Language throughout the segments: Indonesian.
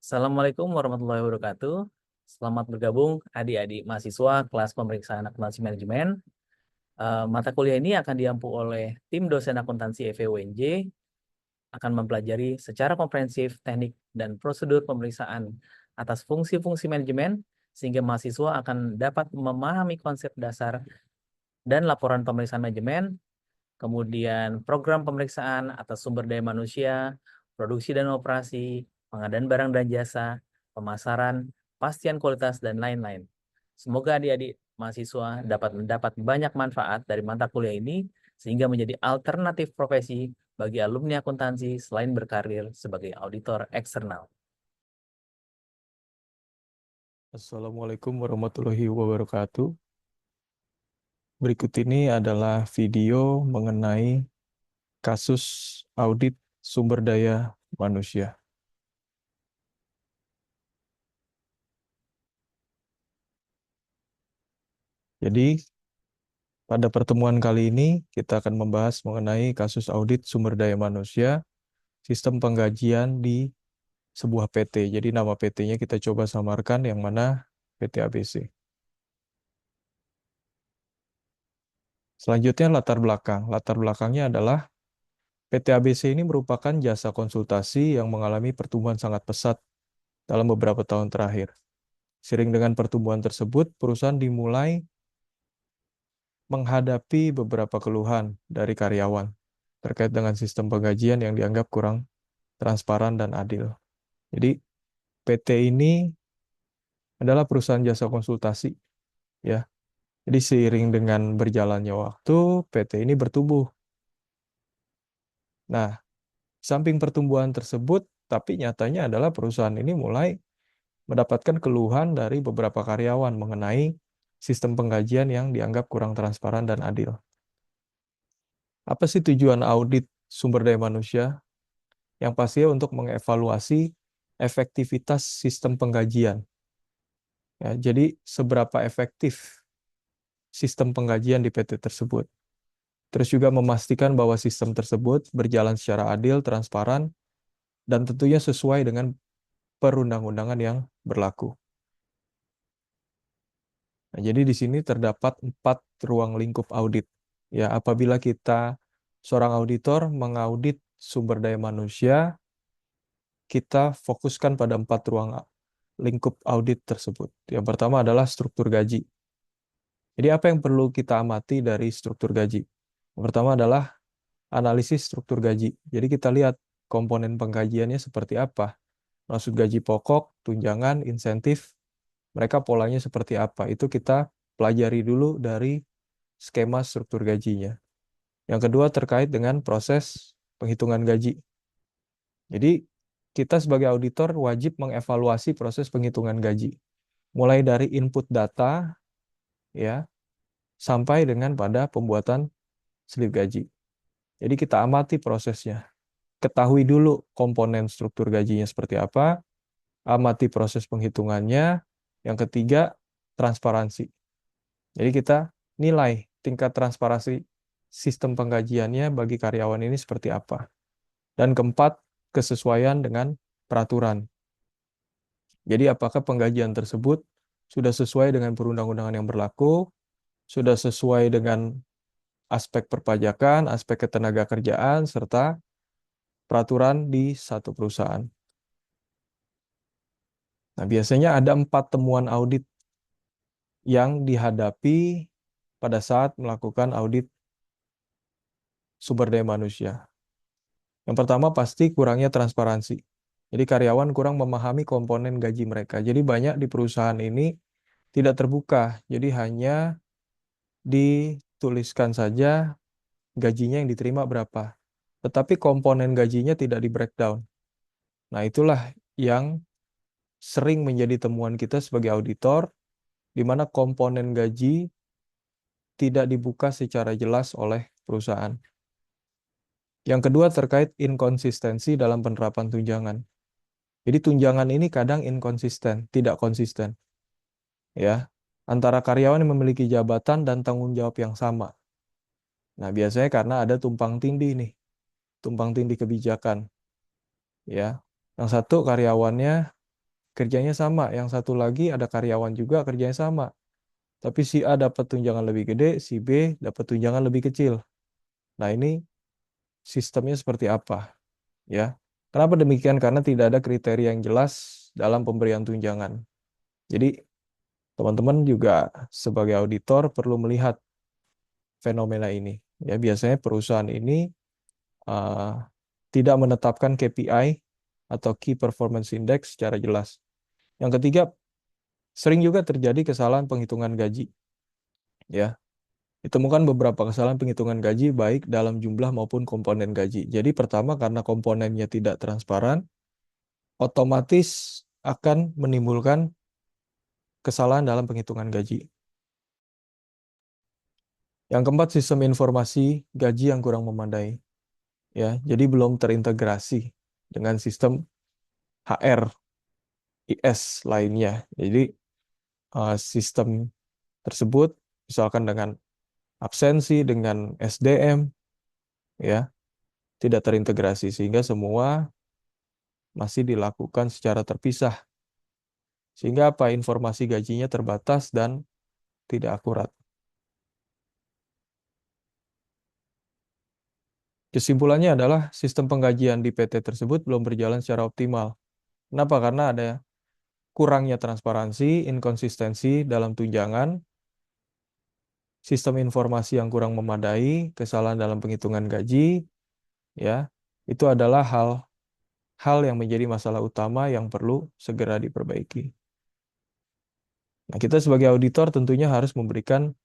Assalamualaikum warahmatullahi wabarakatuh. Selamat bergabung adik-adik mahasiswa kelas pemeriksaan akuntansi manajemen. Mata kuliah ini akan diampu oleh tim dosen akuntansi FEUNJ, akan mempelajari secara komprehensif teknik dan prosedur pemeriksaan atas fungsi-fungsi manajemen, sehingga mahasiswa akan dapat memahami konsep dasar dan laporan pemeriksaan manajemen, kemudian program pemeriksaan atas sumber daya manusia, produksi dan operasi, pengadaan barang dan jasa, pemasaran, pastian kualitas, dan lain-lain. Semoga adik-adik mahasiswa dapat mendapat banyak manfaat dari mata kuliah ini, sehingga menjadi alternatif profesi bagi alumni akuntansi selain berkarir sebagai auditor eksternal. Assalamualaikum warahmatullahi wabarakatuh. Berikut ini adalah video mengenai kasus audit sumber daya manusia. Jadi, pada pertemuan kali ini kita akan membahas mengenai kasus audit sumber daya manusia, sistem penggajian di sebuah PT. Jadi nama PT-nya kita coba samarkan yang mana PT ABC. Selanjutnya latar belakang. Latar belakangnya adalah PT ABC ini merupakan jasa konsultasi yang mengalami pertumbuhan sangat pesat dalam beberapa tahun terakhir. Seiring dengan pertumbuhan tersebut, perusahaan dimulai menghadapi beberapa keluhan dari karyawan terkait dengan sistem penggajian yang dianggap kurang transparan dan adil. Jadi, PT ini adalah perusahaan jasa konsultasi, ya. Jadi seiring dengan berjalannya waktu, PT ini bertumbuh. Nah, samping pertumbuhan tersebut, tapi nyatanya adalah perusahaan ini mulai mendapatkan keluhan dari beberapa karyawan mengenai sistem penggajian yang dianggap kurang transparan dan adil. Apa sih tujuan audit sumber daya manusia? Yang pastinya untuk mengevaluasi efektivitas sistem penggajian. Ya, jadi seberapa efektif sistem penggajian di PT tersebut. Terus juga memastikan bahwa sistem tersebut berjalan secara adil, transparan, dan tentunya sesuai dengan perundang-undangan yang berlaku. Nah, jadi di sini terdapat 4 ruang lingkup audit. Ya, apabila kita seorang auditor mengaudit sumber daya manusia, kita fokuskan pada 4 ruang lingkup audit tersebut. Yang pertama adalah struktur gaji. Jadi apa yang perlu kita amati dari struktur gaji? Yang pertama adalah analisis struktur gaji. Jadi kita lihat komponen penggajiannya seperti apa. Maksud gaji pokok, tunjangan, insentif, mereka polanya seperti apa. Itu kita pelajari dulu dari skema struktur gajinya. Yang kedua terkait dengan proses penghitungan gaji. Jadi kita sebagai auditor wajib mengevaluasi proses penghitungan gaji. Mulai dari input data ya sampai dengan pada pembuatan slip gaji. Jadi kita amati prosesnya. Ketahui dulu komponen struktur gajinya seperti apa, amati proses penghitungannya. Yang ketiga, transparansi. Jadi kita nilai tingkat transparansi sistem penggajiannya bagi karyawan ini seperti apa. Dan keempat, kesesuaian dengan peraturan. Jadi apakah penggajian tersebut sudah sesuai dengan perundang-undangan yang berlaku, sudah sesuai dengan aspek perpajakan, aspek ketenaga kerjaan, serta peraturan di satu perusahaan. Nah, biasanya ada 4 temuan audit yang dihadapi pada saat melakukan audit sumber daya manusia. Yang pertama pasti kurangnya transparansi. Jadi karyawan kurang memahami komponen gaji mereka. Jadi banyak di perusahaan ini tidak terbuka. Jadi hanya dituliskan saja gajinya yang diterima berapa. Tetapi komponen gajinya tidak di breakdown. Nah, itulah yang sering menjadi temuan kita sebagai auditor, di mana komponen gaji tidak dibuka secara jelas oleh perusahaan. Yang kedua terkait inkonsistensi dalam penerapan tunjangan. Jadi tunjangan ini kadang inkonsisten, tidak konsisten. Ya, antara karyawan yang memiliki jabatan dan tanggung jawab yang sama. Nah, biasanya karena ada tumpang tindih nih, tumpang tindih kebijakan. Ya, yang satu karyawannya kerjanya sama. Yang satu lagi ada karyawan juga kerjanya sama. Tapi si A dapat tunjangan lebih gede, si B dapat tunjangan lebih kecil. Nah, ini sistemnya seperti apa? Ya. Kenapa demikian? Karena tidak ada kriteria yang jelas dalam pemberian tunjangan. Jadi, teman-teman juga sebagai auditor perlu melihat fenomena ini. Ya, biasanya perusahaan ini uh, tidak menetapkan KPI atau Key Performance Index secara jelas. Yang ketiga, sering juga terjadi kesalahan penghitungan gaji. Ya, ditemukan beberapa kesalahan penghitungan gaji baik dalam jumlah maupun komponen gaji. Jadi pertama karena komponennya tidak transparan, otomatis akan menimbulkan kesalahan dalam penghitungan gaji. Yang keempat, sistem informasi gaji yang kurang memadai. Ya, jadi belum terintegrasi dengan sistem HR, IS lainnya. Jadi sistem tersebut misalkan dengan absensi, dengan SDM, ya, tidak terintegrasi sehingga semua masih dilakukan secara terpisah. Sehingga apa? Informasi gajinya terbatas dan tidak akurat. Kesimpulannya adalah sistem penggajian di PT tersebut belum berjalan secara optimal. Kenapa? Karena ada kurangnya transparansi, inkonsistensi dalam tunjangan, sistem informasi yang kurang memadai, kesalahan dalam penghitungan gaji, ya, itu adalah hal yang menjadi masalah utama yang perlu segera diperbaiki. Nah, kita sebagai auditor tentunya harus memberikan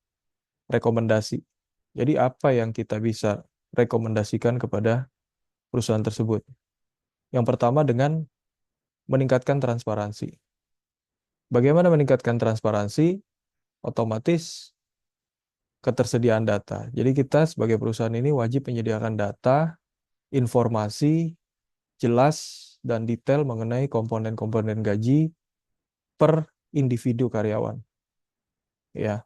rekomendasi. Jadi apa yang kita bisa rekomendasikan kepada perusahaan tersebut? Yang pertama dengan meningkatkan transparansi. Bagaimana meningkatkan transparansi? Otomatis ketersediaan data. Jadi kita sebagai perusahaan ini wajib menyediakan data, informasi jelas dan detail mengenai komponen-komponen gaji per individu karyawan. Ya,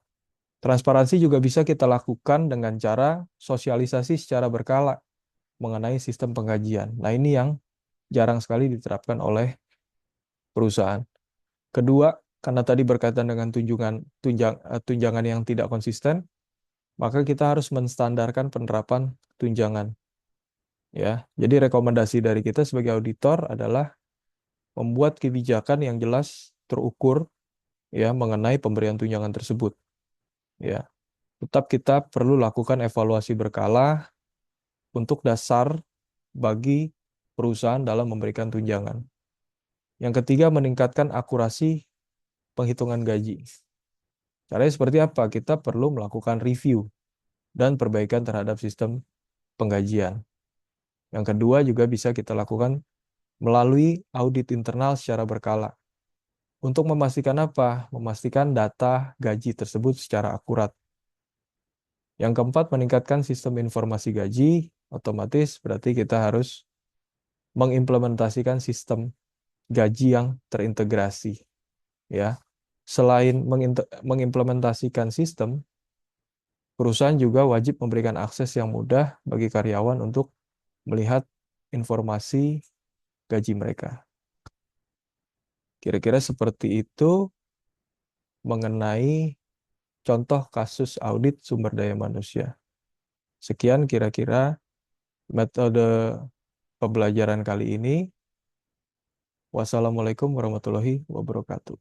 transparansi juga bisa kita lakukan dengan cara sosialisasi secara berkala mengenai sistem penggajian. Nah, ini yang jarang sekali diterapkan oleh perusahaan. Kedua, karena tadi berkaitan dengan tunjangan yang tidak konsisten, maka kita harus menstandarkan penerapan tunjangan. Ya, jadi rekomendasi dari kita sebagai auditor adalah membuat kebijakan yang jelas, terukur, ya, mengenai pemberian tunjangan tersebut. Ya, tetap kita perlu lakukan evaluasi berkala untuk dasar bagi perusahaan dalam memberikan tunjangan. Yang ketiga, meningkatkan akurasi penghitungan gaji. Caranya seperti apa? Kita perlu melakukan review dan perbaikan terhadap sistem penggajian. Yang kedua juga bisa kita lakukan melalui audit internal secara berkala. Untuk memastikan apa? Memastikan data gaji tersebut secara akurat. Yang keempat, meningkatkan sistem informasi gaji. Otomatis berarti kita harus mengimplementasikan sistem gaji yang terintegrasi. Ya, selain mengimplementasikan sistem, perusahaan juga wajib memberikan akses yang mudah bagi karyawan untuk melihat informasi gaji mereka. Kira-kira seperti itu mengenai contoh kasus audit sumber daya manusia. Sekian kira-kira metode pembelajaran kali ini. Wassalamualaikum warahmatullahi wabarakatuh.